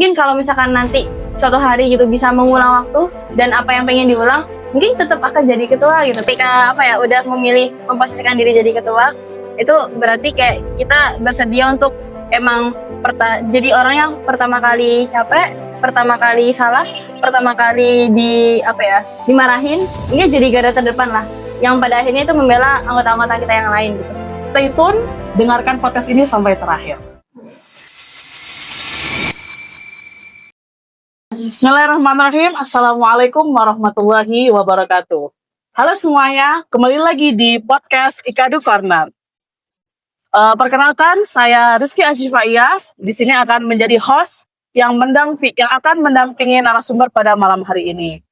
mungkin kalau misalkan nanti suatu hari gitu bisa mengulang waktu dan apa yang pengen diulang, mungkin tetap akan jadi ketua gitu. Ketika udah memilih memposisikan diri jadi ketua, itu berarti kayak kita bersedia untuk emang jadi orang yang pertama kali capek, pertama kali salah, pertama kali dimarahin, ini jadi garda terdepan lah, yang pada akhirnya itu membela anggota-anggota kita yang lain gitu. Stay tune, dengarkan podcast ini sampai terakhir. Bismillahirrahmanirrahim. Assalamualaikum warahmatullahi wabarakatuh. Halo semuanya, kembali lagi di podcast Ikadu Corner. Perkenalkan, saya Rizky Asyifaiyah. Di sini akan menjadi host yang akan mendampingi narasumber pada malam hari ini.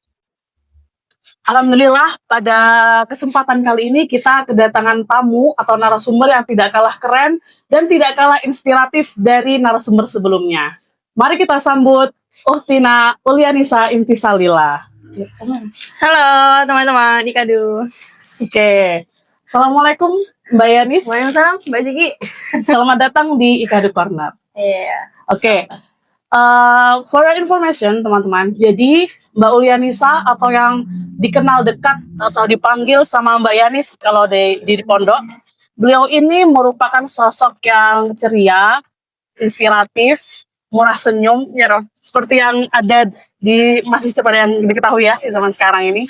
Alhamdulillah, pada kesempatan kali ini kita kedatangan tamu atau narasumber yang tidak kalah keren dan tidak kalah inspiratif dari narasumber sebelumnya. Mari kita sambut Uhtina Ulianisa Intisalila. Halo teman-teman Ikadu. Oke. Assalamualaikum Mbak Yanis. Waalaikumsalam Mbak Jiki. Selamat datang di Ikadu Corner. Iya. Oke. For your information teman-teman, jadi Mbak Ulianisa atau yang dikenal dekat atau dipanggil sama Mbak Yanis kalau di pondok, beliau ini merupakan sosok yang ceria, inspiratif, murah senyum, ya roh, seperti yang ada di masih seperti yang diketahui ya di zaman sekarang ini.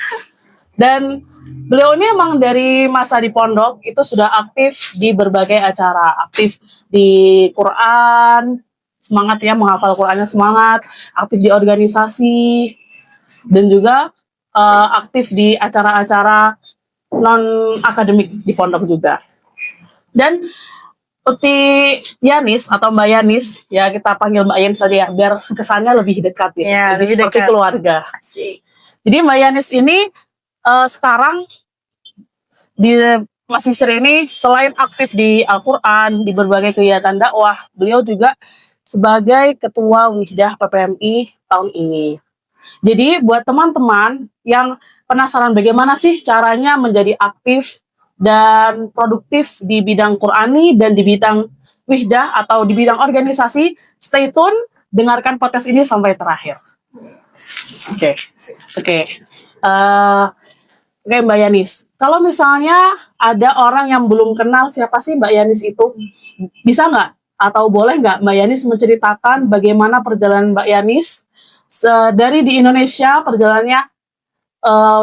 Dan beliau ini emang dari masa di pondok itu sudah aktif di berbagai acara, aktif di Quran, semangat ya menghafal Qurannya semangat, aktif di organisasi, dan juga aktif di acara-acara non akademik di pondok juga. Dan Uti Yanis atau Mbak Yanis, ya kita panggil Mbak Yanis saja ya, biar kesannya lebih dekat ya, Ya, lebih seperti dekat. keluarga. Asik. Jadi Mbak Yanis ini sekarang di masih sering ini selain aktif di Al-Quran, di berbagai kegiatan dakwah, beliau juga sebagai Ketua Wihdah PPMI tahun ini. Jadi buat teman-teman yang penasaran bagaimana sih caranya menjadi aktif dan produktif di bidang Qurani dan di bidang Wihdah atau di bidang organisasi, stay tune, dengarkan podcast ini sampai terakhir. Oke, Mbak Yanis, kalau misalnya ada orang yang belum kenal siapa sih Mbak Yanis itu, bisa nggak atau boleh nggak Mbak Yanis menceritakan bagaimana perjalanan Mbak Yanis dari di Indonesia perjalanannya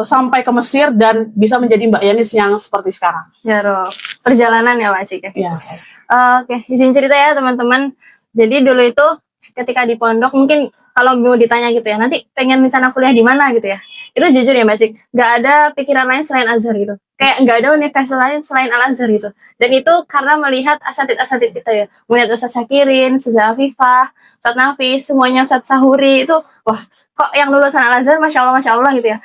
sampai ke Mesir dan bisa menjadi Mbak Yanis yang seperti sekarang? Ya roh, perjalanan ya Mbak Cik. Yes. Oke, izin cerita ya teman-teman. Jadi dulu itu ketika di pondok, mungkin kalau mau ditanya gitu ya, nanti pengen rencana kuliah di mana gitu ya, itu jujur ya Mbak Cik, nggak ada pikiran lain selain Azhar gitu. Kayak nggak ada universitas lain selain Al-Azhar gitu. Dan itu karena melihat asatid-asatid kita ya, melihat Ustadz Syakirin, Ustadz Afifah, Ustadz Nafis, semuanya Ustadz Sahuri itu, wah kok yang lulusan Al-Azhar Masya Allah gitu ya.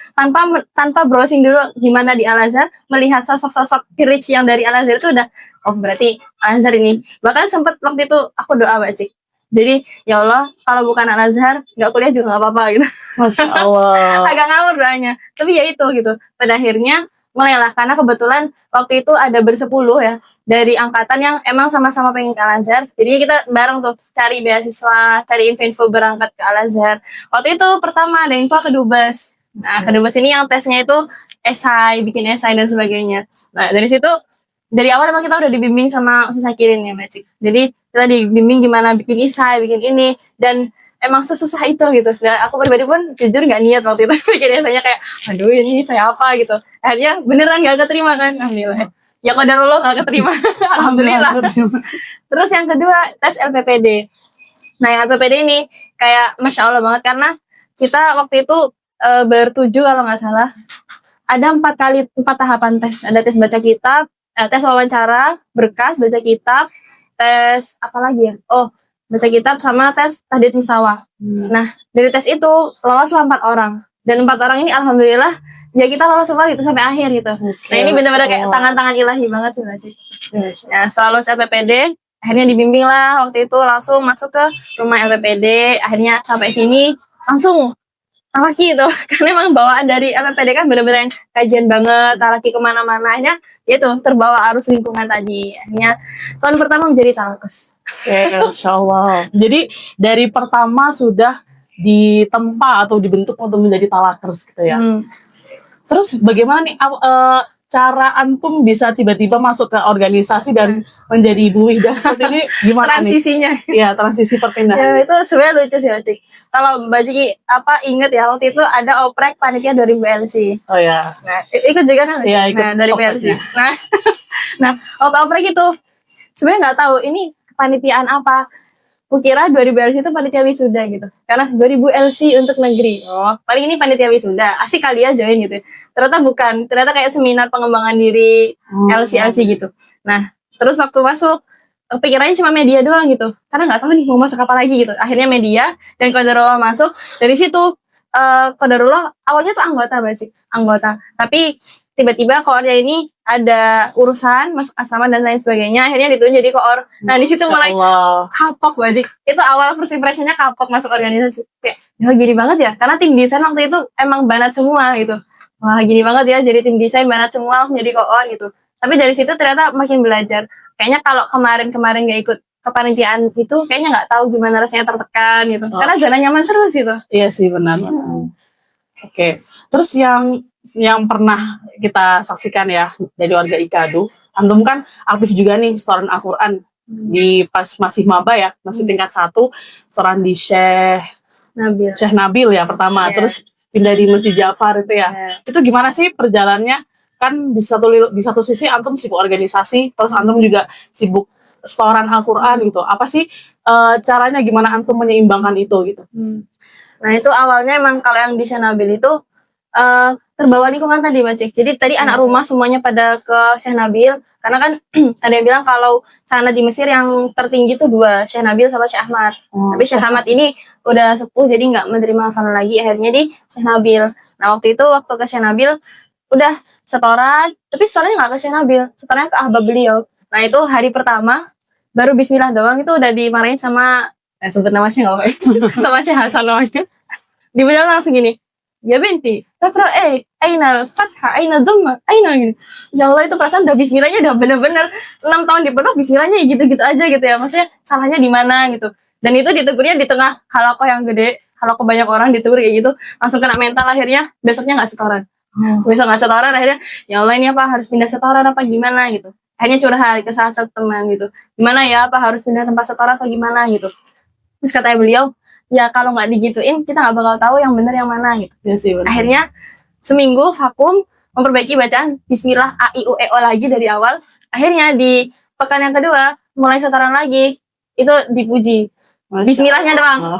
Tanpa browsing dulu gimana di Al-Azhar, melihat sosok-sosok rich yang dari Al-Azhar itu udah, oh berarti Al-Azhar ini. Bahkan sempat waktu itu aku doa Mbak Cik. Jadi ya Allah, kalau bukan Al-Azhar nggak kuliah juga nggak apa-apa gitu. Masya Allah. Agak ngawur doanya, tapi ya itu gitu. Pada akhirnya mulailah, karena kebetulan waktu itu ada bersepuluh ya dari angkatan yang emang sama-sama pengen ke Al-Azhar. Jadi kita bareng tuh cari beasiswa, cari info-info berangkat ke Al-Azhar. Waktu itu pertama ada info ke Dubes. Nah, ke Dubes ini yang tesnya itu esai, bikin esai dan sebagainya. Nah, dari situ dari awal emang kita udah dibimbing sama Ustadz Syakirin ya Mbak Cik. Jadi kita dibimbing gimana bikin esai, bikin ini, dan emang sesusah itu gitu. Dan aku pribadi pun jujur nggak niat waktu itu bikin esainya, kayak aduh ini saya apa gitu. Akhirnya beneran nggak keterima kan, alhamdulillah. Ya qadarullah nggak keterima, alhamdulillah. Terus yang kedua tes LPPD. Nah yang LPPD ini kayak Masya Allah banget, karena kita waktu itu bertujuh kalau nggak salah. Ada 4 tahapan tes. Ada tes baca kitab, tes wawancara, berkas, baca kitab, tes apa lagi ya? Oh, baca kitab sama tes tahdid musawah. Nah, dari tes itu loloslah 4 orang. Dan 4 orang ini alhamdulillah ya kita lolos semua gitu sampai akhir gitu. Nah, ini benar-benar kayak tangan-tangan ilahi banget sih. Nah, setelah lulus LPPD, akhirnya dibimbing lah waktu itu langsung masuk ke rumah LPPD. Akhirnya sampai sini langsung laki itu, karena emang bawaan dari LPPD kan bener-bener yang kajian banget, laki kemana-mana, akhirnya itu terbawa arus lingkungan tadi. Akhirnya tahun pertama menjadi talakos. Insya Allah. Jadi dari pertama sudah ditempa atau dibentuk untuk menjadi talakers gitu ya. Terus bagaimana nih cara antum bisa tiba-tiba masuk ke organisasi dan menjadi ibu Wihda seperti ini, gimana Transisinya. nih? Iya, transisi perpindahan. Ya itu sebenarnya lucu sih Cik. Kalau Mbak Ciki inget ya waktu itu ada oprek panitia 2000 LC. Oh ya. Nah, ikut juga kan? Iya, ikut Nah, dari PLC. opreknya. Nah, waktu oprek itu sebenarnya nggak tahu ini kepanitiaan apa. Kukira 2000 LC itu panitia wisuda gitu. Karena 2000 LC untuk negeri. Oh, paling ini panitia wisuda. Asik kali ya join gitu. Ternyata bukan. Ternyata kayak seminar pengembangan diri LC gitu. Nah, terus waktu masuk pikirannya cuma media doang gitu. Karena nggak tahu nih mau masuk apa lagi gitu. Akhirnya media dan Qadarullah masuk. Dari situ Qadarullah awalnya tuh anggota basic, anggota. Tapi tiba-tiba koornya ini ada urusan masuk asrama dan lain sebagainya, akhirnya ditunjuk jadi koor. Nah di situ mulai kapok basic. Itu awal first impressionnya kapok masuk organisasi. Kayak gini banget ya, karena tim desain waktu itu emang banat semua gitu. Wah gini banget ya, jadi tim desain banat semua langsung jadi koor gitu. Tapi dari situ ternyata makin belajar. Kayaknya kalau kemarin gak ikut kepanitiaan itu, kayaknya nggak tahu gimana rasanya tertekan gitu. Karena zona nyaman terus gitu. Iya sih benar. Oke. Terus yang pernah kita saksikan ya dari warga Ikadu, antum kan aktif juga nih setoran Al-Quran di pas masih maba ya, masih tingkat 1, setoran di Syekh Nabil ya pertama, terus pindah di Masjid Ja'far itu ya. Itu gimana sih perjalanannya? Kan di satu sisi antum sibuk organisasi, terus antum juga sibuk setoran Al-Quran gitu. Apa sih caranya gimana antum menyeimbangkan itu gitu? Nah itu awalnya emang kalau yang di Syekh Nabil itu terbawa lingkungan tadi Mbak Cik. Jadi tadi anak rumah semuanya pada ke Syekh Nabil. Karena kan ada yang bilang kalau sana di Mesir yang tertinggi itu 2, Syekh Nabil sama Syekh Ahmad. Tapi Syekh Ahmad ini udah sepuh jadi nggak menerima hafalan lagi. Akhirnya di Syekh Nabil. Nah waktu ke Syekh Nabil udah setoran. Tapi setorannya nggak ke Syekh Nabil. Setorannya ke ahbab beliau. Nah itu hari pertama baru bismillah doang itu udah dimarahin sama sebut nama Syekh sama Syekh Hasan namanya. Dibilang langsung gini, ya binti, takra aina fathah, aina dhamma, aina gitu. Ya Allah itu perasaan udah bismillahnya udah bener-bener 6 tahun di pondok bismillahnya gitu-gitu aja gitu ya. Maksudnya salahnya di mana gitu. Dan itu ditegurnya di tengah halakoh yang gede, halakoh banyak orang ditegur kayak gitu. Langsung kena mental akhirnya besoknya nggak setoran. Besok nggak setoran akhirnya, ya Allah ini apa harus pindah setoran apa gimana gitu. Akhirnya curhat ke salah satu teman gitu. Gimana ya apa harus pindah tempat setoran atau gimana gitu. Terus katanya beliau, ya kalau nggak digituin kita nggak bakal tahu yang benar yang mana gitu. Ya sih, benar. Akhirnya seminggu vakum memperbaiki bacaan Bismillah A I U E O lagi dari awal. Akhirnya di pekan yang kedua mulai setoran lagi itu dipuji. Bismillahnya doang.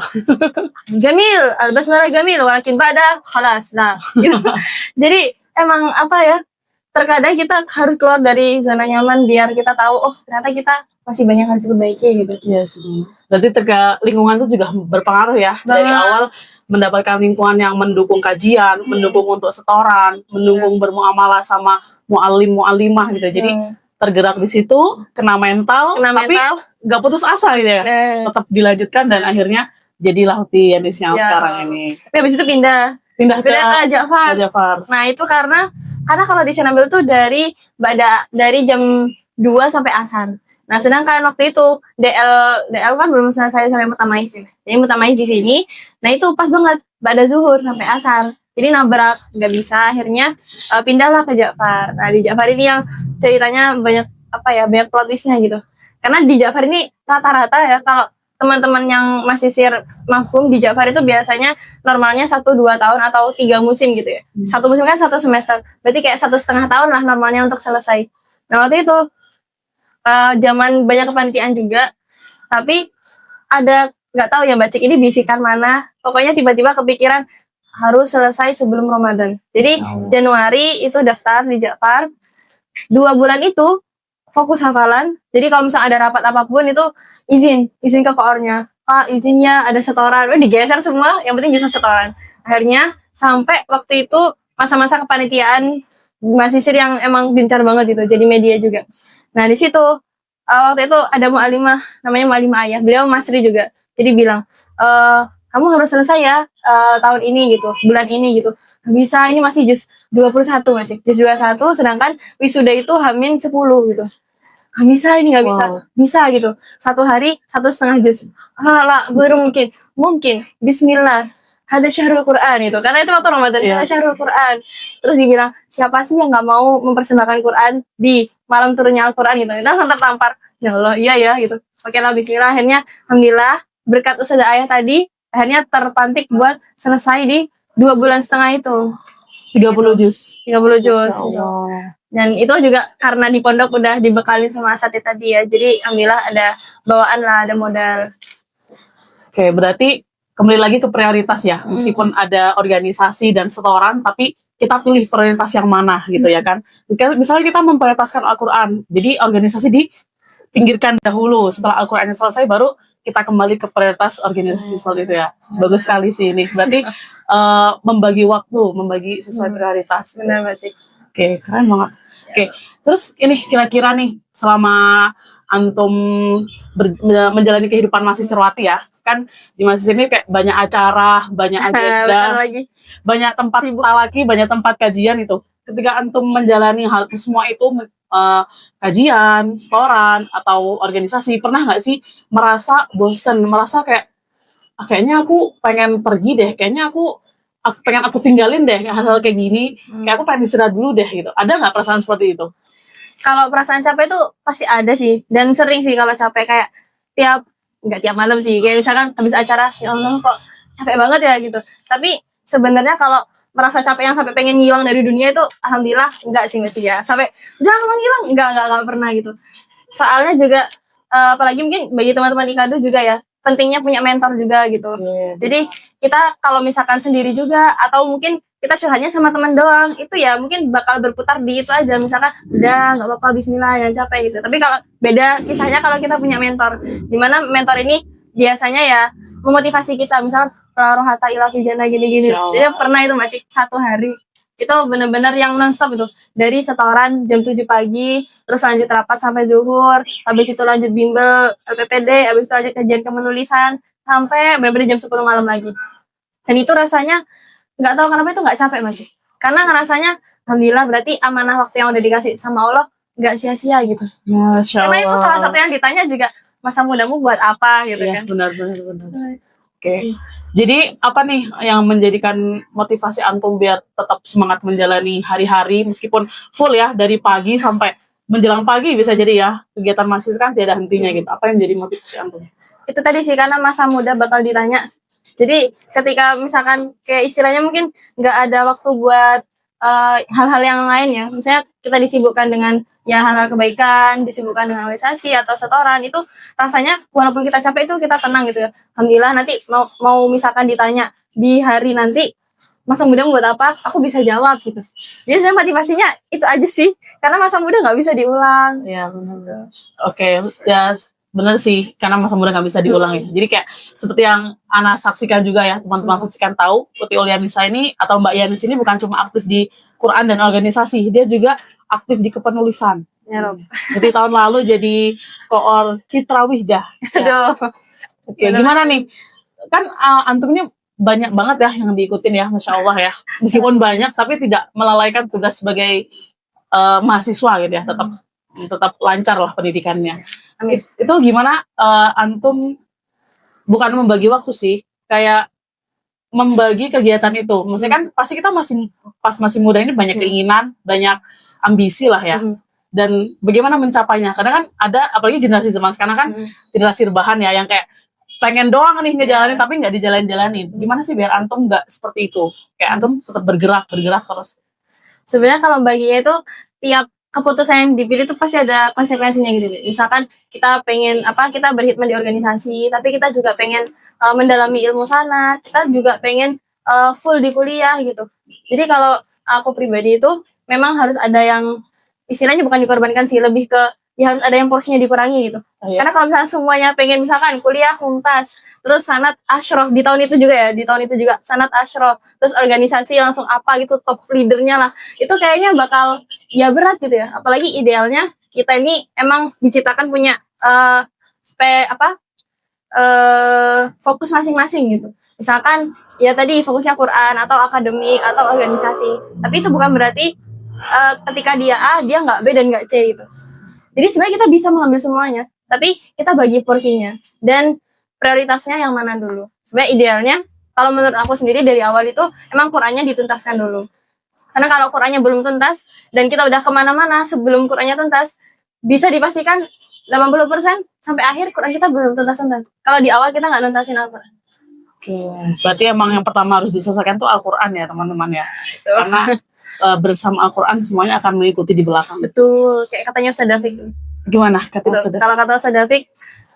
Gamil, al-basmalah gamil, walakin ba'da khalas. Nah, gitu. Jadi emang apa ya? Terkadang kita harus keluar dari zona nyaman biar kita tahu oh ternyata kita masih banyak harus diperbaiki gitu. Iya sih. Berarti lingkungan itu juga berpengaruh ya. Dari awal mendapatkan lingkungan yang mendukung kajian, mendukung untuk setoran, mendukung bermuamalah sama muallim-muallimah gitu. Jadi tergerak di situ, kena mental, tapi nggak putus asa gitu ya. Tetap dilanjutkan dan akhirnya jadilah Huti Yanis yang sekarang ini. Tapi habis itu pindah ke Ja'far. Nah, itu karena kalau di Syekh Nabil tuh dari jam 2 sampai asar. Nah, sedangkan waktu itu DL kan belum selesai sampai mutamaiz. Jadi mutamaiz di sini. Nah, itu pas banget ba'da zuhur sampai asar. Jadi nabrak, nggak bisa. Akhirnya pindahlah ke Ja'far. Nah, di Ja'far ini yang ceritanya banyak banyak plot twist-nya gitu. Karena di Ja'far ini rata-rata ya kalau teman-teman yang masih mafhum di Ja'far itu biasanya normalnya 1-2 tahun atau 3 musim gitu ya. 1 musim kan 1 semester. Berarti kayak 1,5 tahun lah normalnya untuk selesai. Nah, waktu itu zaman banyak kepanitiaan juga. Tapi ada nggak tahu ya Mbak Cik ini bisikan mana. Pokoknya tiba-tiba kepikiran harus selesai sebelum Ramadan. Jadi Januari itu daftar di Ja'far. 2 bulan itu fokus hafalan. Jadi kalau misalnya ada rapat apapun itu izin ke koornya. Pak izinnya ada setoran. Digeser semua, yang penting bisa setoran. Akhirnya sampai waktu itu masa-masa kepanitiaan mahasiswa yang emang gencar banget gitu. Jadi media juga. Nah di situ waktu itu ada mu'alimah namanya mu'alimah Ayah. Beliau Masri juga. Jadi bilang kamu harus selesai ya tahun ini gitu, bulan ini gitu. Bisa ini masih juz 21 masih. Juz 21 sedangkan wisuda itu H-10 gitu. bisa ini nggak bisa, Wow. bisa gitu. Satu hari 1,5 juz. Lah, baru mungkin. Bismillah. Ada syahrul Quran itu, karena itu waktu Ramadan. Iya. Ada syahrul Quran. Terus dibilang siapa sih yang nggak mau mempersembahkan Quran di malam turunnya Al-Quran gitu. Itu langsung tertampar. Ya Allah, iya ya gitu. Oke lah, Bismillah. Akhirnya, alhamdulillah berkat Ustazah Ayah tadi, akhirnya terpantik buat selesai di 2,5 bulan itu. 30 juz. 30 juz. Masya Allah. Dan itu juga karena di pondok udah dibekalin sama asatid tadi ya. Jadi alhamdulillah ada bawaan lah, ada modal. Oke, berarti kembali lagi ke prioritas ya. Meskipun ada organisasi dan setoran, tapi kita pilih prioritas yang mana gitu ya kan. Misalnya kita memprioritaskan Al-Quran, jadi organisasi dipinggirkan dahulu. Setelah Al-Qurannya selesai, baru kita kembali ke prioritas organisasi seperti itu ya. Bagus sekali sih ini. Berarti membagi waktu, membagi sesuai prioritas. Benar Mbak Cik. Oke, keren banget. Oke, terus ini kira-kira nih selama antum menjalani kehidupan mahasiswati ya, kan di mahasiswa ini kayak banyak acara, banyak Benar agenda, lagi. banyak tempat talaki, banyak tempat kajian itu. Ketika antum menjalani hal semua itu, kajian, setoran atau organisasi, pernah nggak sih merasa bosen, merasa kayak kayaknya aku pengen pergi deh, kayaknya aku pengen aku tinggalin deh hal-hal kayak gini, kayak aku pengen istirahat dulu deh gitu. Ada nggak perasaan seperti itu? Kalau perasaan capek tuh pasti ada sih, dan sering sih kalau capek, kayak nggak tiap malam sih, kayak misalkan habis acara, ya Allah kok capek banget ya gitu. Tapi sebenarnya kalau merasa capek yang sampai pengen ngilang dari dunia itu, alhamdulillah enggak sih Mbak Cik ya. Sampai udah ngilang, enggak pernah gitu. Soalnya juga apalagi mungkin bagi teman-teman Ikadu juga ya, pentingnya punya mentor juga gitu. Jadi kita kalau misalkan sendiri juga, atau mungkin kita curhatnya sama teman doang, itu ya mungkin bakal berputar di itu aja. Misalkan udah nggak apa-apa, Bismillah, jangan capek gitu. Tapi kalau beda kisahnya kalau kita punya mentor, dimana mentor ini biasanya ya memotivasi kita, misalkan roh hatta ila fi jannah gini-gini. Jadi pernah itu Mbak Cik, 1 hari itu bener-bener yang nonstop itu, dari setoran jam 7 pagi, terus lanjut rapat sampai zuhur, habis itu lanjut bimbel LPPD, habis itu lanjut kajian kemenulisan sampai bener-bener jam 10 malam lagi. Dan itu rasanya nggak tahu kenapa itu nggak capek Mas, karena ngerasanya alhamdulillah berarti amanah waktu yang udah dikasih sama Allah nggak sia-sia gitu. Masya Karena itu Allah. salah satu yang ditanya juga, masa mudamu buat apa gitu Iya, kan. benar. Oke. Jadi apa nih yang menjadikan motivasi antum biar tetap semangat menjalani hari-hari meskipun full ya dari pagi sampai menjelang pagi, bisa jadi ya kegiatan mahasiswa kan tidak ada hentinya gitu. Apa yang jadi motivasi antum? Itu tadi sih, karena masa muda bakal ditanya. Jadi ketika misalkan kayak istilahnya mungkin nggak ada waktu buat hal-hal yang lain ya, misalnya kita disibukkan dengan ya hal-hal kebaikan, disibukkan dengan organisasi atau setoran, itu rasanya walaupun kita capek itu kita tenang gitu ya. Alhamdulillah nanti mau misalkan ditanya di hari nanti, masa muda buat apa, aku bisa jawab gitu. Jadi sebenarnya motivasinya itu aja sih, karena masa muda nggak bisa diulang. Ya benar. Oke, ya benar sih, karena masa muda nggak bisa diulang ya. Jadi kayak seperti yang Ana saksikan juga ya, teman-teman saksikan tahu, Putri Ulyanisa ini atau Mbak Yanis ini bukan cuma aktif di Quran dan organisasi, dia juga aktif di kepenulisan. Ya Rob. Jadi tahun lalu jadi koor Citra Wihdah. Aduh. Oke, gimana nih? Kan antum ini banyak banget ya yang diikutin ya, Masya Allah ya. Meskipun banyak, tapi tidak melalaikan tugas sebagai mahasiswa gitu ya. Tetap lancar lah pendidikannya. Amin. Itu gimana antum bukan membagi waktu sih, kayak membagi kegiatan itu. Maksudnya kan pasti kita masih muda ini banyak keinginan, banyak ambisi lah ya. Dan bagaimana mencapainya? Karena kan ada, apalagi generasi zaman sekarang kan generasi rebahan ya, yang kayak pengen doang nih ngejalanin tapi nggak dijalan-jalanin. Gimana sih biar antum nggak seperti itu? Kayak antum tetap bergerak terus. Sebenarnya kalau baginya itu tiap keputusan yang dipilih itu pasti ada konsekuensinya gitu. Misalkan kita pengen kita berkhidmat di organisasi, tapi kita juga pengen mendalami ilmu sana, kita juga pengen full di kuliah gitu. Jadi kalau aku pribadi itu memang harus ada yang istilahnya bukan dikorbankan sih, lebih ke ya harus ada yang porsinya dikurangi gitu. Iya. Karena kalau misalnya semuanya pengen misalkan kuliah mumtaz, terus sanat asyrof di tahun itu juga sanat asyrof, terus organisasi langsung apa gitu, top leadernya lah, itu kayaknya bakal ya berat gitu ya. Apalagi idealnya kita ini emang diciptakan punya fokus masing-masing gitu. Misalkan ya tadi fokusnya Quran atau akademik atau organisasi, tapi itu bukan berarti ketika dia A dia nggak B dan nggak C gitu. Jadi sebenarnya kita bisa mengambil semuanya, tapi kita bagi porsinya dan prioritasnya yang mana dulu. Sebenarnya idealnya kalau menurut aku sendiri dari awal itu emang Qurannya dituntaskan dulu. Karena kalau Qurannya belum tuntas dan kita udah kemana-mana sebelum Qurannya tuntas, bisa dipastikan 80% sampai akhir Quran kita belum tuntas-tuntas. Kalau di awal kita nggak nuntasin Al-Quran. Berarti emang yang pertama harus diselesaikan tuh Al-Quran ya teman-teman ya. Karena bersama Al-Quran semuanya akan mengikuti di belakang. Betul, kayak katanya Ustaz Dafiq. Gimana kata Gitu. Ustaz? Kalau kata Ustaz Dafiq,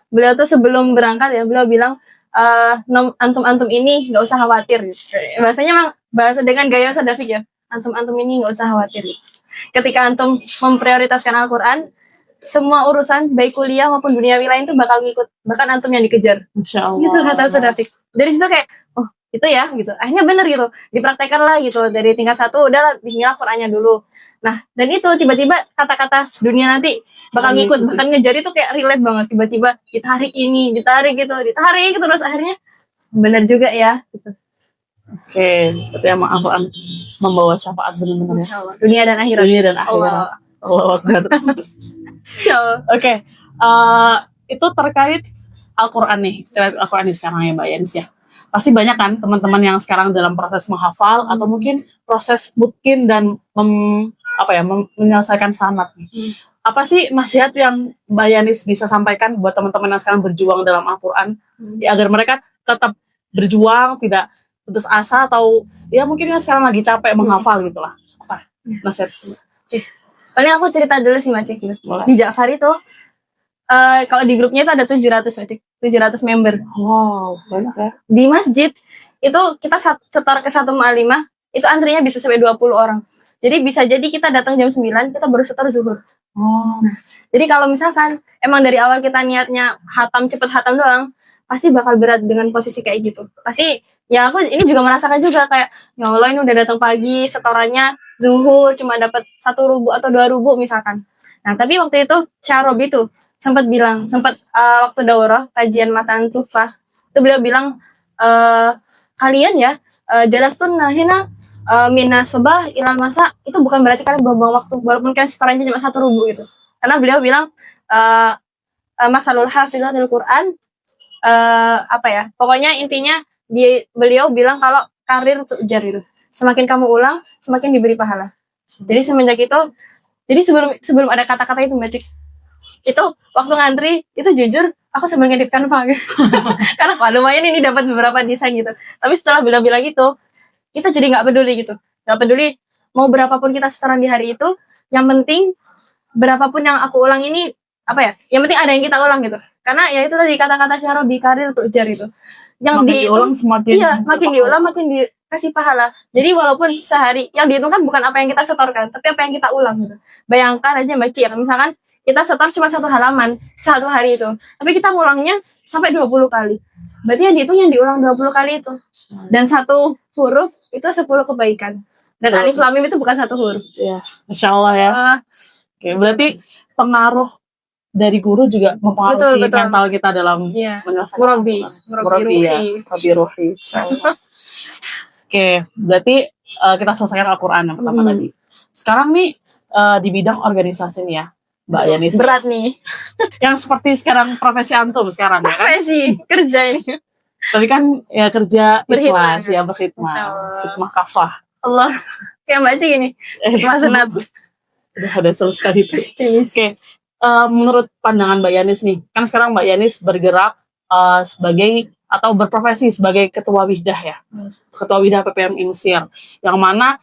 beliau tuh sebelum berangkat ya, beliau bilang antum-antum ini nggak usah khawatir. Bahasanya emang bahasa dengan gaya Ustaz Dafiq ya. Antum-antum ini nggak usah khawatir. Ketika antum memprioritaskan Al-Quran, semua urusan baik kuliah maupun duniawi lain tuh bakal ngikut, bahkan antum yang dikejar. Insya Allah. Gitu kata Ustaz Dafiq. Dari situ kayak, oh itu ya gitu. Akhirnya bener gitu, dipraktekkan lah gitu. Dari tingkat 1 udah bismillah Qurannya dulu. Nah dan itu tiba-tiba kata-kata dunia nanti bakal ngikut, bahkan ngejar itu kayak relate banget. Tiba-tiba ditarik ini, ditarik gitu, ditarik gitu, terus akhirnya bener juga ya. Gitu. Oke, berarti emang Al-Quran membawa syafaat benar-benar ya. Insya Allah. Dunia dan akhirat. Dunia dan akhirat. Allahu Akbar. Insya Allah. Oke, itu terkait Al-Quran nih, terkait Al-Quran nih sekarang ya Mbak Yanis ya. Pasti banyak kan teman-teman yang sekarang dalam proses menghafal atau mungkin proses mungkin dan menyelesaikan sanad. Apa sih nasihat yang Mbak Yanis bisa sampaikan buat teman-teman yang sekarang berjuang dalam Al-Quran ya, agar mereka tetap berjuang, tidak putus asa atau ya mungkin yang sekarang lagi capek menghafal gitu lah. Apa nasihat? Paling aku cerita dulu sih Macik gitu. Boleh. Di Ja'far itu kalau di grupnya itu ada 700 Macik, 700 member. Wow, banyak ya. Di masjid itu kita setor ke 1 ma'alimah, itu antrinya bisa sampai 20 orang. Jadi bisa jadi kita datang jam 9, kita baru setor zuhur. Oh. Jadi kalau misalkan emang dari awal kita niatnya cepet hatam doang, pasti bakal berat dengan posisi kayak gitu. Pasti ya aku ini juga merasakan juga kayak ya Allah ini udah datang pagi, setorannya zuhur cuma dapat 1.000 atau 2.000 misalkan. Nah tapi waktu itu Syarob itu sempat waktu daurah kajian matan tufah itu beliau bilang kalian ya darastun hina mina sobah ilal masa itu bukan berarti kalian buang waktu walaupun kan setorannya cuma 1.000 gitu. Karena beliau bilang masalul hafizatul Quran pokoknya intinya beliau bilang kalau karir tujar itu semakin kamu ulang semakin diberi pahala. Jadi semenjak itu, jadi sebelum ada kata-kata itu Mbak Cik, itu waktu ngantri itu jujur aku sambil ngedit Canva gitu. Karena wah, lumayan ini dapat beberapa desain gitu. Tapi setelah bilang gitu, kita jadi nggak peduli gitu, nggak peduli mau berapapun kita setoran di hari itu, yang penting berapapun yang aku ulang ini yang penting ada yang kita ulang gitu. Karena ya itu tadi kata-kata Syarobi karir tujar itu. Yang diulang semakin makin diulang makin dikasih pahala. Jadi walaupun sehari yang dihitung kan bukan apa yang kita setorkan, tapi apa yang kita ulang gitu. Bayangkan aja Mbak Ci, misalkan kita setor cuma 1 halaman 1 hari itu, tapi kita ngulangnya sampai 20 kali. Berarti yang dihitung yang diulang 20 kali itu. Dan 1 huruf itu 10 kebaikan. Dan alif lam mim itu bukan 1 huruf. Ya, Masya Allah ya. Oke, berarti pengaruh dari guru juga mempengaruhi betul. mental kita dalam menyelesaikan murabi ruhi. Oke, berarti kita selesaikan Al-Quran yang pertama tadi. Sekarang nih di bidang organisasi nih ya, Mbak Yanis. Berat nih. Yang seperti sekarang profesi antum sekarang ya kan? Profesi kerja ini. Tapi kan ya kerja ikhlas ya, berkhidmah, khidmah kafah. Allah, kayak Mbak Ci gini. Mas Sunat. Udah selesai itu. Oke. Menurut pandangan Mbak Yanis nih, kan sekarang Mbak Yanis bergerak sebagai atau berprofesi sebagai ketua Wihdah ya, ketua Wihdah PPMI Mesir, yang mana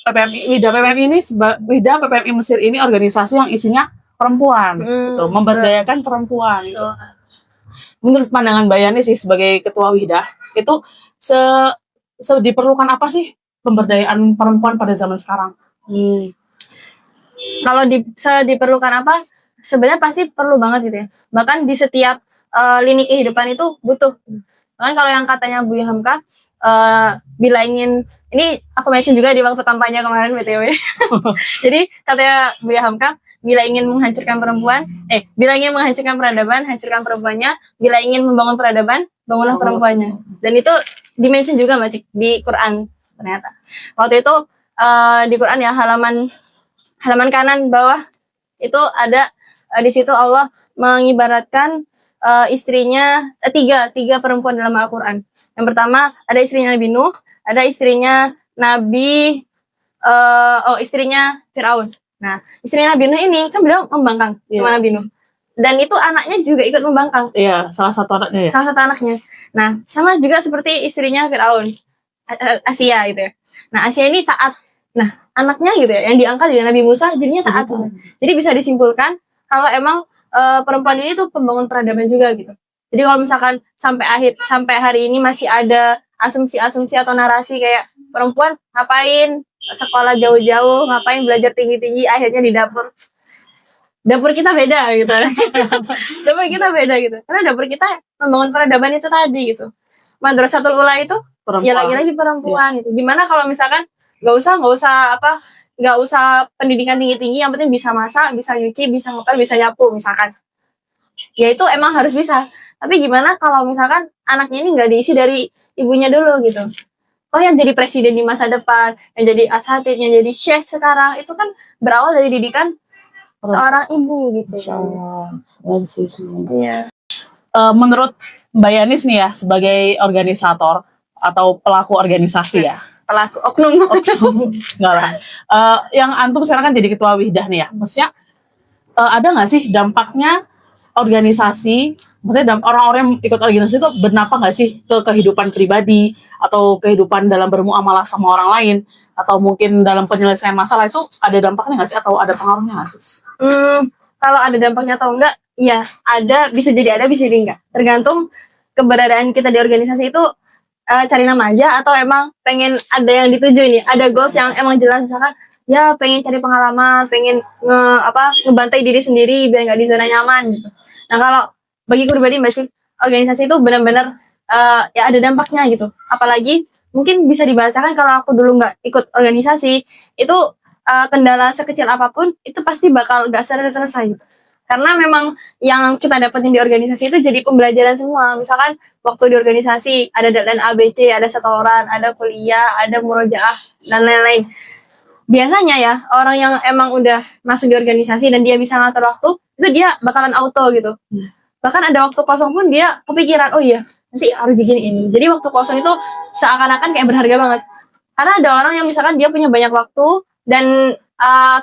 Wihdah PPMI Mesir ini organisasi yang isinya perempuan, gitu, memberdayakan perempuan. Gitu. Menurut pandangan Mbak Yanis sih sebagai ketua Wihdah itu diperlukan apa sih pemberdayaan perempuan pada zaman sekarang? Kalau diperlukan apa? Sebenarnya pasti perlu banget gitu ya. Bahkan di setiap lini kehidupan itu butuh. Bahkan kalau yang katanya Bu Hamka, bila ingin, ini aku mention juga di waktu kampanye kemarin BTW. Jadi katanya Bu Hamka, bila ingin menghancurkan peradaban, hancurkan perempuannya. Bila ingin membangun peradaban, bangunlah perempuannya. Dan itu dimention juga Mbak Cik, di Quran ternyata. Waktu itu di Quran ya halaman kanan bawah itu ada di situ Allah mengibaratkan istrinya tiga perempuan dalam Al-Quran. Yang pertama ada istrinya Nabi Nuh, ada istrinya istrinya Firaun. Nah, istrinya Nabi Nuh ini kan beliau membangkang sama Nabi Nuh. Dan itu anaknya juga ikut membangkang. Iya, salah satu anaknya ya. Salah satu anaknya. Nah, sama juga seperti istrinya Firaun, Asia gitu ya. Nah, Asia ini taat. Nah, anaknya gitu ya, yang diangkat dari Nabi Musa jadinya taat. Gitu. Jadi bisa disimpulkan kalau emang perempuan ini tuh pembangun peradaban juga gitu. Jadi kalau misalkan sampai hari ini masih ada asumsi-asumsi atau narasi kayak perempuan ngapain sekolah jauh-jauh, ngapain belajar tinggi-tinggi, akhirnya di dapur. Dapur kita beda gitu. Dapur kita beda gitu. Karena dapur kita membangun peradaban itu tadi gitu. Madrasatul Ula itu ya lagi-lagi perempuan gitu. Gimana kalau misalkan nggak usah pendidikan tinggi-tinggi, yang penting bisa masak, bisa nyuci, bisa ngepel, bisa nyapu misalkan. Ya itu emang harus bisa. Tapi gimana kalau misalkan anaknya ini nggak diisi dari ibunya dulu gitu. Oh, yang jadi presiden di masa depan, yang jadi asatid, yang jadi syekh sekarang, itu kan berawal dari didikan seorang ibu gitu. Iya. Menurut Mbak Yanis nih ya, sebagai organisator atau pelaku organisasi ya, Pelaku oknum. Enggak lah. Yang antum sekarang kan jadi ketua Wihdah nih ya. Maksudnya ada nggak sih dampaknya organisasi? Maksudnya orang-orang yang ikut organisasi itu berdampak nggak sih ke kehidupan pribadi atau kehidupan dalam bermuamalah sama orang lain? Atau mungkin dalam penyelesaian masalah itu ada dampaknya nggak sih atau ada pengaruhnya nggak sih? Kalau ada dampaknya atau enggak, ya ada, bisa jadi ada, bisa jadi enggak. Tergantung keberadaan kita di organisasi itu cari nama aja atau emang pengen ada yang dituju ini, ada goals yang emang jelas, misalkan ya pengen cari pengalaman, pengen ngebantai diri sendiri biar nggak di zona nyaman gitu. Nah kalau bagi pribadi Mbak sih, organisasi itu benar-benar ya ada dampaknya gitu. Apalagi mungkin bisa dibahasakan kalau aku dulu nggak ikut organisasi itu kendala sekecil apapun itu pasti bakal nggak selesai gitu. Karena memang yang kita dapetin di organisasi itu jadi pembelajaran semua. Misalkan waktu di organisasi ada deadline ABC, ada setoran, ada kuliah, ada murojaah dan lain-lain. Biasanya ya orang yang emang udah masuk di organisasi dan dia bisa ngatur waktu itu dia bakalan auto gitu. Bahkan ada waktu kosong pun dia kepikiran, oh iya nanti harus begini ini. Jadi waktu kosong itu seakan-akan kayak berharga banget. Karena ada orang yang misalkan dia punya banyak waktu dan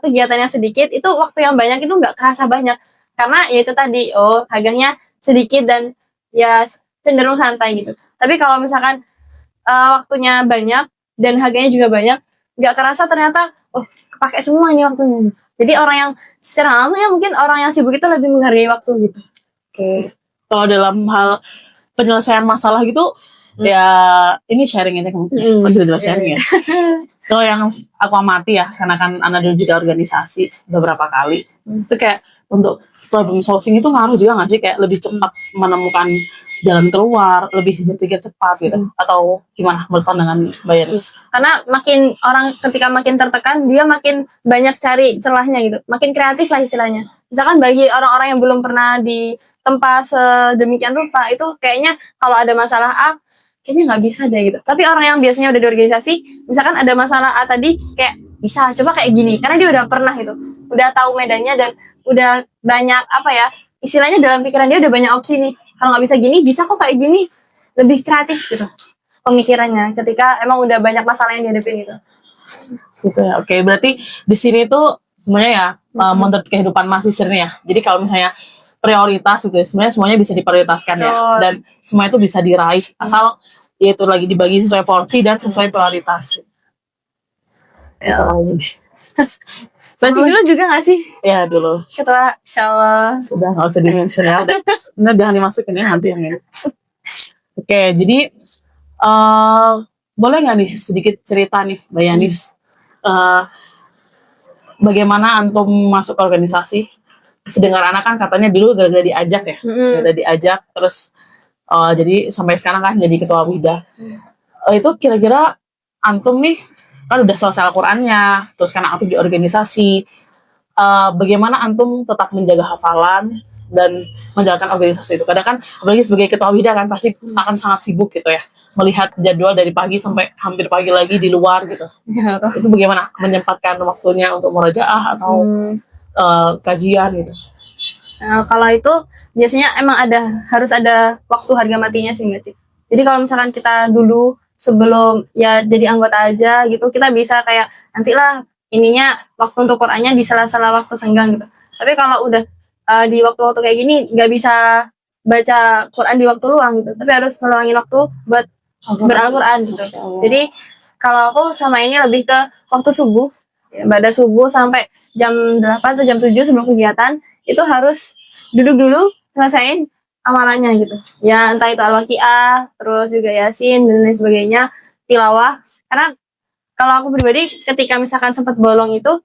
kegiatannya sedikit, itu waktu yang banyak itu nggak kerasa banyak. Karena ya itu tadi, harganya sedikit dan ya cenderung santai gitu. Tapi kalau misalkan waktunya banyak dan harganya juga banyak, nggak kerasa ternyata, kepake semua ini waktunya. Jadi orang yang secara langsung ya mungkin orang yang sibuk itu lebih menghargai waktu gitu. Oke. Kalau dalam hal penyelesaian masalah gitu, ya ini sharing ini kan, juga sharing ya. So yang aku amati ya, karena kan Ana dulu juga organisasi beberapa kali, itu kayak untuk problem solving itu ngaruh juga nggak sih, kayak lebih cepat menemukan jalan keluar, lebih berpikir cepat gitu, atau gimana menurut pandangan Mbak Yanis? Karena makin orang ketika makin tertekan, dia makin banyak cari celahnya gitu, makin kreatif lah istilahnya. Misalkan bagi orang-orang yang belum pernah di tempat sedemikian rupa, itu kayaknya kalau ada masalah A, kayaknya nggak bisa deh gitu. Tapi orang yang biasanya udah di organisasi, misalkan ada masalah A tadi, kayak bisa coba kayak gini, karena dia udah pernah gitu, udah tahu medannya dan udah banyak istilahnya dalam pikiran dia udah banyak opsi nih. Kalau nggak bisa gini, bisa kok kayak gini. Lebih kreatif gitu pemikirannya ketika emang udah banyak masalah yang dihadapi gitu. Gitu ya. Oke, berarti di sini tuh sebenarnya ya menurut kehidupan mahasiswa ya. Jadi kalau misalnya prioritas gitu, sebenarnya semuanya bisa diprioritaskan ya, dan semua itu bisa diraih asal yaitu lagi dibagi sesuai porsi dan sesuai prioritas. Berarti dulu juga gak sih? Ya dulu. Ketua, insyaallah. Sudah, gak usah di-mention ya. Nah, jangan dimasukin ya nanti yang ini. Oke, jadi boleh nggak nih sedikit cerita nih Mbak Yanis, bagaimana antum masuk ke organisasi? Sedengar anak kan katanya dulu gak diajak ya, gak diajak, terus jadi sampai sekarang kan jadi ketua Wihdah. Itu kira-kira antum nih kan udah selesai Al-Qur'annya, terus kan aktif di organisasi, bagaimana antum tetap menjaga hafalan dan menjalankan organisasi itu? Kadang kan apalagi sebagai ketua Wihdah kan pasti akan sangat sibuk gitu ya, melihat jadwal dari pagi sampai hampir pagi lagi di luar gitu. Itu bagaimana menyempatkan waktunya untuk murojaah atau kajian gitu. Nah, kalau itu biasanya emang harus ada waktu harga matinya sih Mbak Ci. Jadi kalau misalkan kita dulu sebelum ya jadi anggota aja gitu, kita bisa kayak nantilah ininya waktu untuk Qur'annya di sela-sela waktu senggang gitu. Tapi kalau udah di waktu-waktu kayak gini nggak bisa baca Quran di waktu luang gitu, tapi harus ngeluangin waktu buat beral-Quran gitu. Jadi kalau aku sama ini lebih ke waktu subuh, ya, pada subuh sampai jam 8 atau jam 7 sebelum kegiatan itu harus duduk dulu selesaiin amalannya gitu. Ya entah itu Al-Waqiah, terus juga Yasin dan lain sebagainya, tilawah. Karena kalau aku pribadi ketika misalkan sempat bolong itu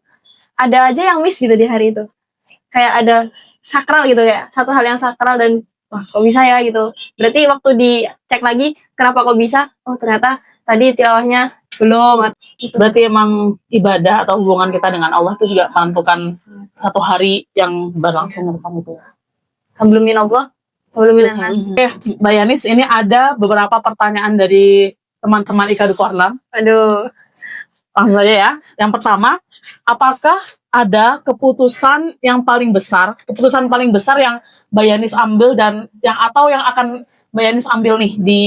ada aja yang miss gitu di hari itu. Kayak ada sakral gitu ya, satu hal yang sakral dan wah kok bisa ya gitu. Berarti waktu dicek lagi kenapa kok bisa? Oh ternyata tadi tilawahnya belum. Gitu. Berarti emang ibadah atau hubungan kita dengan Allah itu juga menentukan satu hari yang berlangsung untuk kamu tuh. Belum minallah, belum minanas. Oke, Mbak Yanis, ini ada beberapa pertanyaan dari teman-teman Ika di Corner. Aduh, Langsung saja ya. Yang pertama, apakah ada keputusan yang paling besar yang Mbak Yanis ambil dan yang akan Mbak Yanis ambil nih di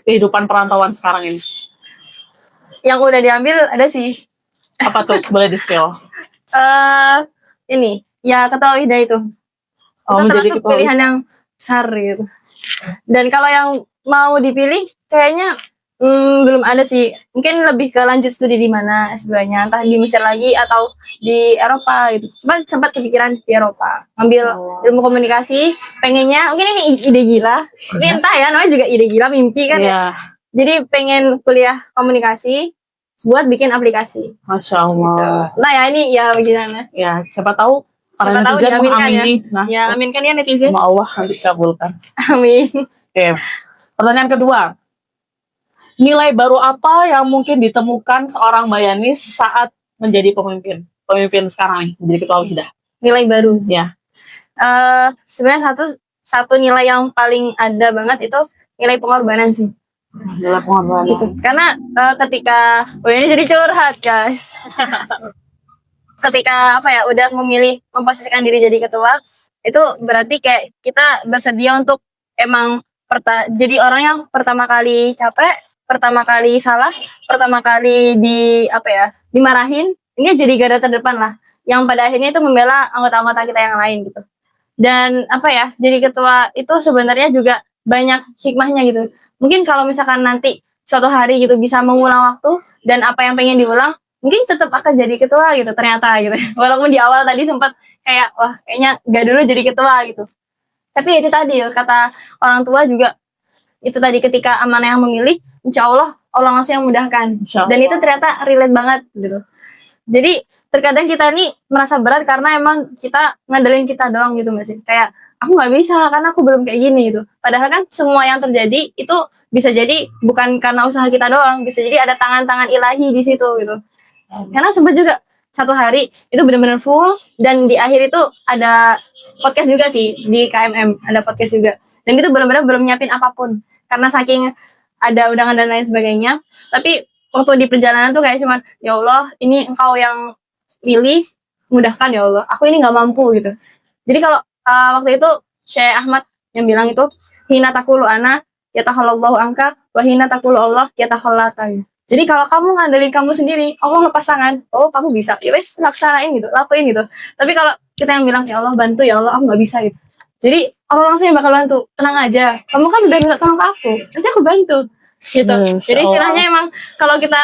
kehidupan perantauan sekarang ini? yang udah diambil ada sih. Apa tuh? Boleh di-spill? Ini ya ketua Wida itu. Oh, Itu menjadi termasuk ketua pilihan yang besar gitu. Dan kalau yang mau dipilih kayaknya belum ada sih. Mungkin lebih ke lanjut studi di mana S2-nya, entah di Mesir lagi atau di Eropa gitu. Cuma sempat kepikiran di Eropa, ngambil ilmu komunikasi. Pengennya, mungkin ini ide gila. Ini entah ya, namanya juga ide gila, mimpi kan. Iya. Jadi pengen kuliah komunikasi buat bikin aplikasi. Masya Allah. Nah ya ini ya bagaimana? Ya, siapa tahu para Siapa tahu netizen diaminkan ya. mengamini. Nah, Ya aminkan ya netizen. sama Allah nanti kabulkan. Amin. Oke. Pertanyaan kedua. Nilai baru apa yang mungkin ditemukan seorang Mbak Yanis saat menjadi pemimpin sekarang nih, menjadi ketua Wida? Nilai baru. Ya. Sebenarnya satu nilai yang paling ada banget itu nilai pengorbanan sih. Nilai pengorbanan. Gitu. Karena ketika ini jadi curhat guys. Ketika udah memilih memposisikan diri jadi ketua, itu berarti kayak kita bersedia untuk emang jadi orang yang pertama kali capek, pertama kali salah, pertama kali dimarahin, ini jadi garda terdepan lah, yang pada akhirnya itu membela anggota-anggota kita yang lain gitu. Dan jadi ketua itu sebenarnya juga banyak hikmahnya gitu. Mungkin kalau misalkan nanti suatu hari gitu bisa mengulang waktu dan apa yang pengen diulang, mungkin tetap akan jadi ketua gitu ternyata gitu. Walaupun di awal tadi sempat kayak wah kayaknya gak dulu jadi ketua gitu. Tapi itu tadi kata orang tua juga, itu tadi ketika amanah yang memilih, insya Allah langsung yang mudahkan. Dan itu ternyata relate banget gitu. Jadi terkadang kita ini merasa berat karena emang kita ngandelin kita doang gitu Mbak Cik. Kayak aku nggak bisa karena aku belum kayak gini gitu. Padahal kan semua yang terjadi itu bisa jadi bukan karena usaha kita doang, bisa jadi ada tangan-tangan ilahi di situ gitu. Karena sempat juga satu hari itu benar-benar full dan di akhir itu ada podcast juga sih di KMM, ada podcast juga. Dan itu benar-benar belum nyiapin apapun karena saking ada undangan dan lain sebagainya. Tapi waktu di perjalanan tuh kayak cuman ya Allah ini engkau yang pilih, mudahkan ya Allah. Aku ini nggak mampu gitu. Jadi kalau waktu itu Syekh Ahmad yang bilang itu hina takulu ana yatahallallahu angka wa hina takulu Allah yatakhallaka. Jadi kalau kamu ngandelin kamu sendiri, Allah lepas tangan. Oh kamu bisa, ya wes laksanain gitu, lakuin gitu. Tapi kalau kita yang bilang ya Allah bantu ya Allah, aku nggak bisa gitu. Jadi Allah langsung yang bakal bantu. Tenang aja, kamu kan udah minta tolong ke aku, nanti aku bantu. Gitu. Jadi istilahnya emang kalau kita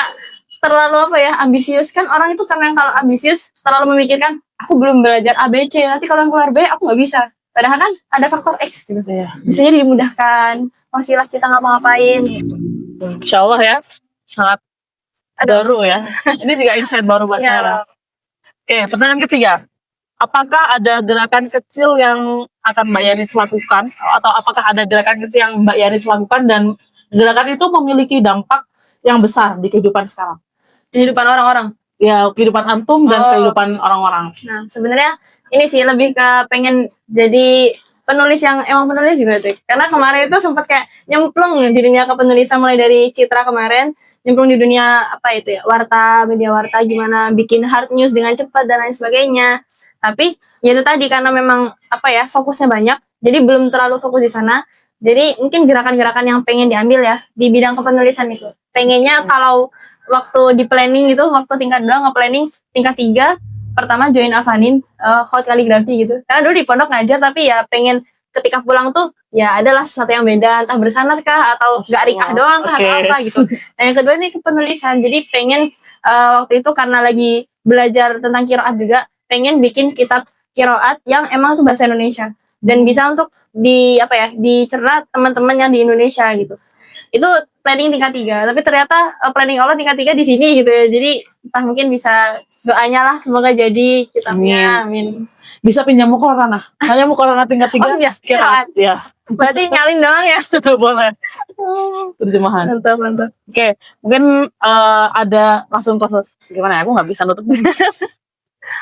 terlalu ambisius kan, orang itu karena kalau ambisius terlalu memikirkan aku belum belajar ABC, nanti kalau yang keluar B aku nggak bisa. Padahal kan ada faktor X gitu. Bisa jadi dimudahkan, wasilah kita ngapa-ngapain. Insya Allah ya, sangat baru ya. Ini juga insight baru buat saya. Oke, pertanyaan ketiga. Apakah ada gerakan kecil yang akan Mbak Yanis lakukan, atau apakah ada gerakan kecil yang Mbak Yanis lakukan dan gerakan itu memiliki dampak yang besar di kehidupan sekarang? Kehidupan orang-orang? Ya, kehidupan antum dan kehidupan orang-orang. Nah, sebenarnya ini sih lebih ke pengen jadi penulis yang emang penulis gitu. Karena kemarin itu sempat kayak nyemplung di dunia kepenulisan, mulai dari Citra kemarin, nyemplung di dunia warta, media warta, gimana bikin hard news dengan cepat dan lain sebagainya. Tapi Ya itu tadi karena memang apa ya fokusnya banyak, jadi belum terlalu fokus di sana. Jadi mungkin gerakan-gerakan yang pengen diambil ya di bidang kepenulisan itu. Pengennya kalau waktu di planning gitu, waktu tingkat 2 nge-planning tingkat 3, pertama join Avanin, Hot kaligrafi gitu. Karena dulu di pondok ngajar tapi ya pengen ketika pulang tuh ya adalah sesuatu yang beda, entah bersanad kah atau gak rikah doang kah atau apa gitu. Dan yang kedua nih kepenulisan. Jadi pengen waktu itu karena lagi belajar tentang qiraat juga, pengen bikin kitab qiraat yang emang tuh bahasa Indonesia dan bisa untuk dicerna teman-teman yang di Indonesia gitu. Itu planning tingkat 3, tapi ternyata planning Allah tingkat 3 di sini gitu ya. Jadi entah mungkin bisa doanya lah semoga jadi kitabnya. Amin. Bisa pinjam mukorana. Hanya mukorana tingkat 3. Oh iya, Qiraat ya. Berarti nyalin doang ya. Boleh. Terjemahan. Mantap. Oke, mungkin ada langsung close. Gimana ya? Aku nggak bisa nutup.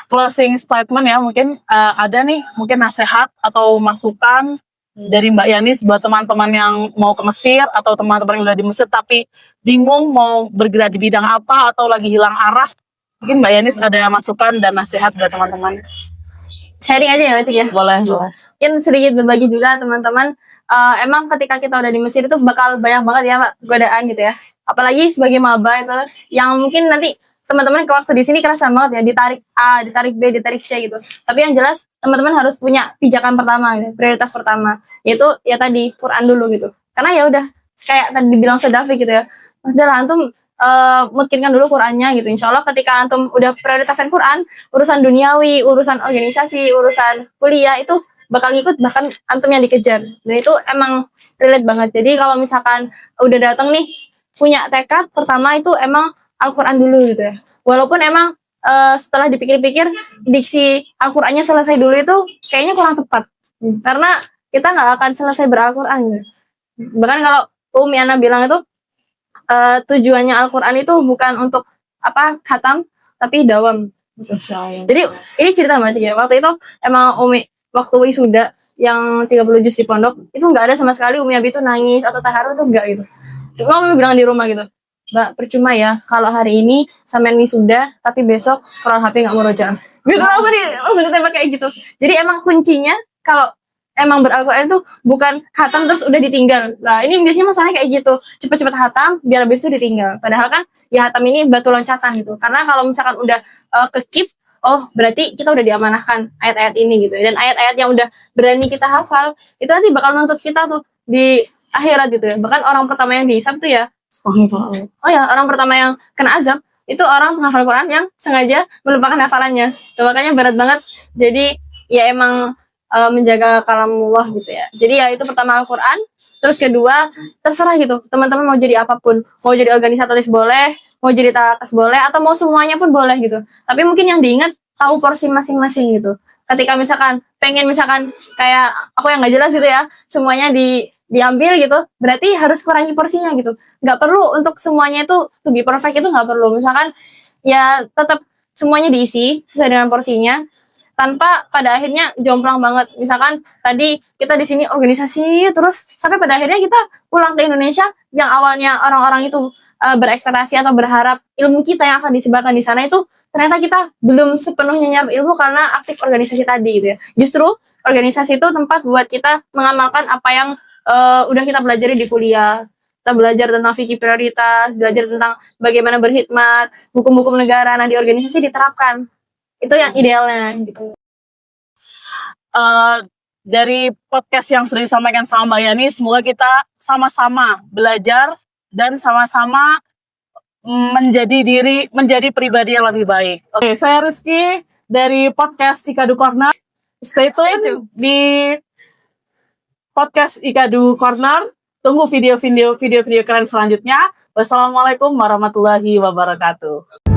Closing statement ya, mungkin ada nih mungkin nasihat atau masukan dari Mbak Yanis buat teman-teman yang mau ke Mesir atau teman-teman yang udah di Mesir tapi bingung mau bergerak di bidang apa atau lagi hilang arah. Mungkin Mbak Yanis ada masukan dan nasihat buat teman-teman. Sharing aja ya, Cik ya. Boleh. Mungkin sedikit berbagi juga teman-teman. Emang ketika kita udah di Mesir itu bakal banyak banget ya Mbak, godaan gitu ya. Apalagi sebagai maba itu yang mungkin nanti teman-teman ke waktu di sini kerasa banget ya, ditarik A, ditarik B, ditarik C gitu. Tapi yang jelas teman-teman harus punya pijakan pertama gitu, prioritas pertama, yaitu ya tadi Quran dulu gitu. Karena ya udah kayak tadi dibilang Sedafi gitu ya. Udah lah antum mungkinkan dulu Qurannya gitu. Insya Allah ketika antum udah prioritasin Quran, urusan duniawi, urusan organisasi, urusan kuliah itu bakal ngikut, bahkan antum yang dikejar. Dan itu emang relate banget. Jadi kalau misalkan udah datang nih punya tekad pertama itu emang Al-Quran dulu gitu ya. Walaupun emang setelah dipikir-pikir diksi Al-Qurannya selesai dulu itu kayaknya kurang tepat. Karena kita nggak akan selesai ber-Al-Quran gitu. Bahkan kalau Umi Ana bilang itu tujuannya Al-Quran itu bukan untuk khatam, tapi dawam. Jadi ini cerita Mbak Cik ya. Waktu itu emang Umi waktu wisuda yang 30 juz di pondok itu nggak ada sama sekali Umi Abi itu nangis atau taharu tuh enggak gitu. Cuma Umi bilang di rumah gitu, Mbak percuma ya kalau hari ini sampean wisuda tapi besok scroll HP nggak murojaah. Gitu langsung ditembak kayak gitu. Jadi emang kuncinya kalau emang Al-Quran itu bukan khatam terus udah ditinggal. Nah ini biasanya masalahnya kayak gitu, cepet-cepet khatam biar habis itu ditinggal. Padahal kan ya khatam ini batu loncatan gitu. Karena kalau misalkan udah ke-keep, oh berarti kita udah diamanahkan ayat-ayat ini gitu. Dan ayat-ayat yang udah berani kita hafal itu nanti bakal nuntut kita tuh di akhirat gitu ya. Bahkan orang pertama yang dihisab tuh ya, oh ya orang pertama yang kena azab itu orang penghafal Quran yang sengaja melupakan hafalannya. Tuh, makanya berat banget. Jadi ya emang menjaga kalamullah gitu ya. Jadi ya itu pertama Al-Quran, terus kedua terserah gitu. Teman-teman mau jadi apapun, mau jadi organisatoris boleh, mau jadi talatas boleh, atau mau semuanya pun boleh gitu. Tapi mungkin yang diingat tahu porsi masing-masing gitu. Ketika misalkan pengen misalkan kayak aku yang nggak jelas gitu ya, semuanya diambil gitu, berarti harus kurangi porsinya gitu. Nggak perlu untuk semuanya itu to be perfect, itu nggak perlu. Misalkan ya tetap semuanya diisi sesuai dengan porsinya, tanpa pada akhirnya jomplang banget. Misalkan tadi kita di sini organisasi terus sampai pada akhirnya kita pulang ke Indonesia yang awalnya orang-orang itu berekspektasi atau berharap ilmu kita yang akan disebarkan di sana itu ternyata kita belum sepenuhnya nyerap ilmu karena aktif organisasi tadi gitu ya. Justru organisasi itu tempat buat kita mengamalkan apa yang udah kita pelajari di kuliah. Kita belajar tentang fikih prioritas, belajar tentang bagaimana berkhidmat, hukum-hukum negara. Nah di organisasi diterapkan. Itu yang idealnya gitu. Dari podcast yang sudah disampaikan sama Mbak Yani, semoga kita sama-sama belajar dan sama-sama menjadi pribadi yang lebih baik. Oke, saya Rizky dari podcast Ikadu Corner. Stay tune di podcast Ikadu Corner. Tunggu video keren selanjutnya. Wassalamualaikum warahmatullahi wabarakatuh.